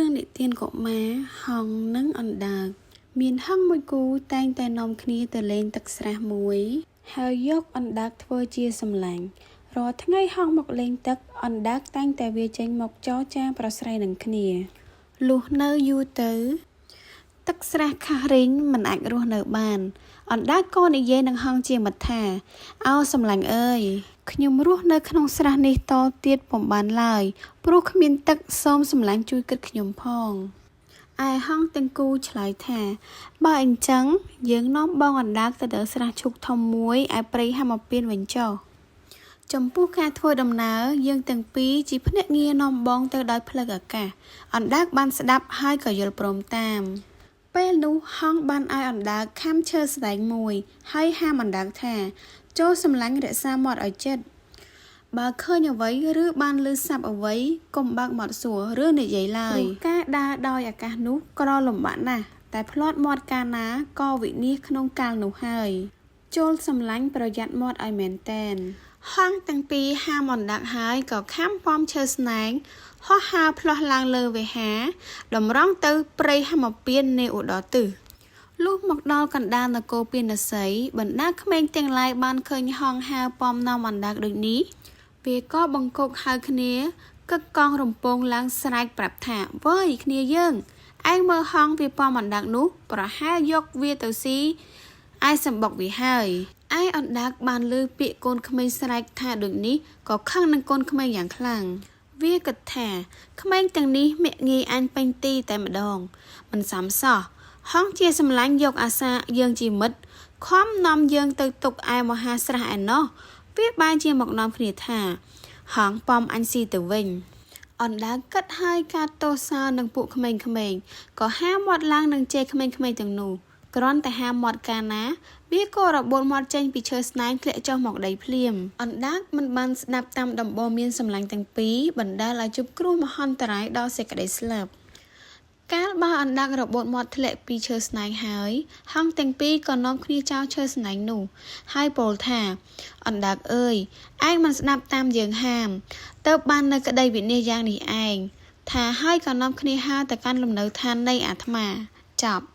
រឿងនិទាន កុមារ ហង្ស និង អណ្ដើក មានហង្សមួយគូតែងតែនាំគ្នាទៅលេងទឹកស្រះមួយ ហើយយកអណ្ដើកធ្វើជាសម្លាញ់ រាល់ថ្ងៃហង្សមកលេងទឹក អណ្ដើកតែងតែវារចេញមកចរចាប្រស្រ័យនឹងគ្នា លុះនៅយូរទៅ ទឹកស្រះខាស់រីងមិនអាចរស់នៅបាន អណ្ដើកក៏និយាយនឹងហង្សជាមិត្តថា ឱសម្លាញ់អើយ ខ្ញុំរស់នៅក្នុងស្រះនេះតទៀតពុំបានឡើយ ព្រោះគ្មានទឹកសូមសម្លាញ់ជួយគិតខ្ញុំផង ឯហង្សទាំងគូឆ្លើយថា បើអញ្ចឹងយើងនាំបងអណ្ដើកទៅដល់ស្រះឈូកធំមួយឯព្រៃហមពានវិញចុះ ចំពោះការធ្វើដំណើរយើងទាំងពីរជាភ្នាក់ងារនាំបងទៅដោយផ្លូវអាកាស អណ្ដើកបានស្ដាប់ហើយក៏យល់ព្រមតាម ពេលនោះហង្សបានឲ្យអណ្ដើកខាំឈើស្ដែងមួយ ហើយហាមអណ្ដើកថា ចូលសម្លាញ់រក្សាមាត់ឲ្យជិត បើឃើញអ្វីឬបានឮស័ព្ទអ្វីកុំបើកមាត់សួរឬនិយាយឡើយ ការដើរដោយអាកាសនោះក្រលំបាកណាស់ តែភ្លាត់មាត់កាលណាក៏វិនាសក្នុងកាលនោះហើយ ចូលសម្លាញ់ប្រយ័ត្នមាត់ឲ្យមែនតែន ហង្សទាំងពីរហាមអណ្ដើកហើយក៏ខាំប៉មឈើស្នែង ហោះហើរផ្លោះឡើងលើវេហា តម្រង់ទៅព្រៃហមពាននាឧត្តរទិស លុះមកដល់កណ្ដាលនគរពានសី បណ្ដាក្មេងទាំងឡាយបានឃើញហង្សហើរប៉មនាំអណ្ដើកដូចនេះ វាក៏បង្កកហៅគ្នាកឹកកង់រំពងឡើងស្រែកប្រាប់ថា វើយគ្នាយើង ឯងមើលហង្សវាប៉មអណ្ដើកនោះ ប្រហែលយកវាទៅស៊ីឯសម្បុកវាហើយ ឯអណ្ដើកបានឮពាក្យកូនក្មេងស្រែកថាដូចនេះក៏ខឹងនឹងកូនក្មេងយ៉ាងខ្លាំង វាគិតថាក្មេងទាំងនេះមាក់ងាយអញពេញទីតែម្ដង មិនសមសោះ ហង្សជាសម្លាញ់យកអាសាយើងជាមិត្តខំនាំយើងទៅទុកឯមហាស្រះឯណោះ វាបែរជាមកនាំគ្នាថា ហង្សប៉មអញស៊ីទៅវិញ អណ្ដើកគិតហើយការទោសសោនឹងពួកក្មេងៗ ក៏ហាមាត់ឡើងនឹងជេរក្មេងៗទាំងនោះ គ្រាន់តែហាមាត់កាលណា វាក៏របូតមាត់ចេញពីឈើស្នែងធ្លាក់ចុះមកដីភ្លាម អណ្ដើកមិនបានស្ដាប់តាមដំបូន្មានសម្លាញ់ទាំងពីរ បណ្ដាលឲ្យជួបគ្រោះមហន្តរាយដល់សេចក្ដីស្លាប់ កាលបើអណ្ដើករបូតមាត់ធ្លាក់ពីឈើស្នែងហើយ ហង្សទាំងពីរក៏នាំគ្នាចោលឈើស្នែងនោះ ហើយពោលថា អណ្ដើកអើយ ឯងមិនស្ដាប់តាមយើងហាម ទើបបាននៅក្ដីវិនាសយ៉ាងនេះឯង ថាហើយក៏នាំគ្នាហើរទៅកាន់លំនៅឋាននៃអាត្មា ចប់